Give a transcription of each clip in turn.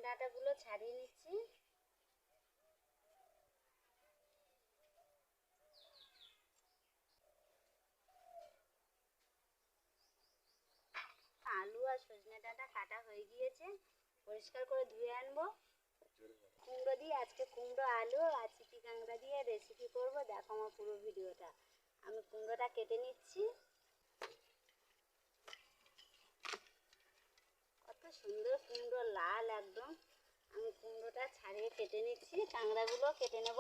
ডাঁটাগুলো ছাড়িয়ে নিচ্ছি। আলু আর সজনে ডাঁটা কাটা হয়ে গিয়েছে, পরিষ্কার করে ধুয়ে আনবো। কুমড়ো দিয়ে আজকে কুমড়ো আলু আর চিটি কাঁকড়া দিয়ে রেসিপি করব। দেখো আমার পুরো ভিডিওটা। আমি কুমড়োটা কেটে নিচ্ছি। কত সুন্দর কুমড়ো, লাল একদম। আমি কুমড়োটা ছাড়িয়ে কেটে নিচ্ছি, কাঁকড়াগুলো কেটে নেব।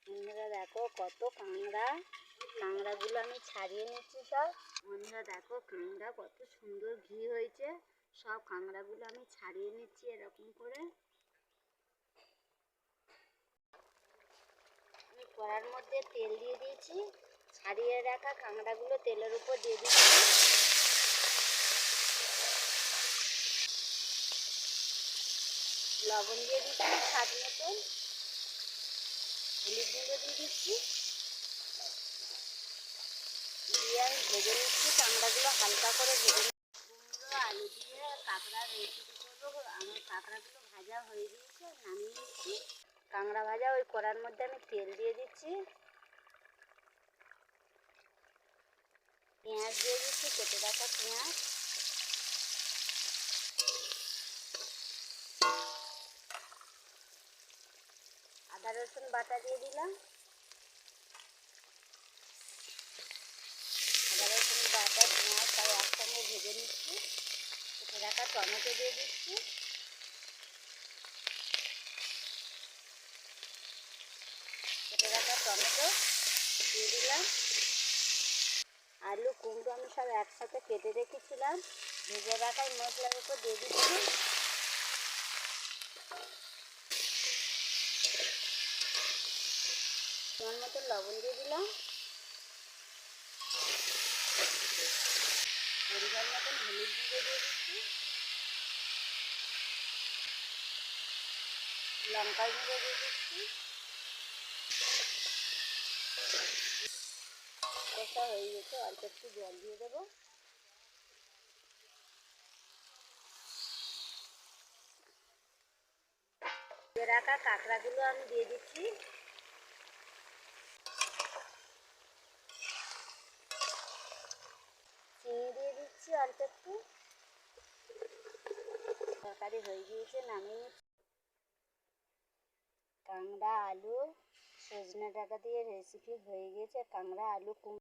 বন্ধুরা দেখো কত কাঁকড়া, কাঁকড়াগুলো আমি ছাড়িয়ে নিচ্ছি সব। বন্ধুরা দেখো কাঁকড়া কত সুন্দর ঘি হয়েছে। সব কাঁকড়াগুলো আমি ছাড়িয়ে নিচ্ছি এরকম করে। আমি কড়ার মধ্যে তেল দিয়ে দিয়েছি, ছাড়িয়ে রাখা কাঁকড়াগুলো তেলের উপর দিয়ে দিচ্ছি। লবণ দিয়ে দিচ্ছি স্বাদ মতন, হলুদ গুঁড়ো দিয়ে দিচ্ছি, দিয়ে আমি ভেজে নিচ্ছি। কাঁকড়াগুলো হালকা করে ভেজে নিচ্ছি। কুমড়ো আলু দিয়ে কাঁকড়ার রেসিপি করবো। আমার কাঁকড়াগুলো ভাজা হয়ে গিয়েছে, নামিয়ে নিচ্ছি। কাঁকড়া ভাজা ওই কড়ার মধ্যে আমি তেল দিয়ে দিচ্ছি, পেঁয়াজ দিয়ে দিচ্ছি, কেটে রাখা পেঁয়াজ, আদা রসুন বাটা দিয়ে দিলাম। আদা রসুন বাটা পেঁয়াজ সব একসঙ্গে ভেজে নিচ্ছি। কেটে রাখা টমেটো দিয়ে দিচ্ছি, কেটে রাখা টমেটো দিয়ে দিলাম। আলু কুমড়ো আমি সব একসাথে কেটে রেখেছিলাম, ভেজে রাখা মশলার উপর দিয়ে দিচ্ছি। আমার মতো লবণ দিয়ে দিলাম, পরিমাণ মতন হলুদ গুঁড়ো দিয়ে দিচ্ছি, লঙ্কার গুঁড়ো দিয়ে দিচ্ছি। কষা হয়ে গেছে, অল্প একটু জল দিয়ে দেবো। ভেজে রাখা কাঁকড়াগুলো আমি দিয়ে দিচ্ছি, চিনি দিয়ে দিচ্ছি অল্প একটু। তরকারি হয়ে গিয়েছে, নামিয়ে নিচ্ছি। কাঁকড়া আলু সজনে ডাঁটা দিয়ে রেসিপি হয়ে গেছে। কাঁকড়া আলু কুমড়ো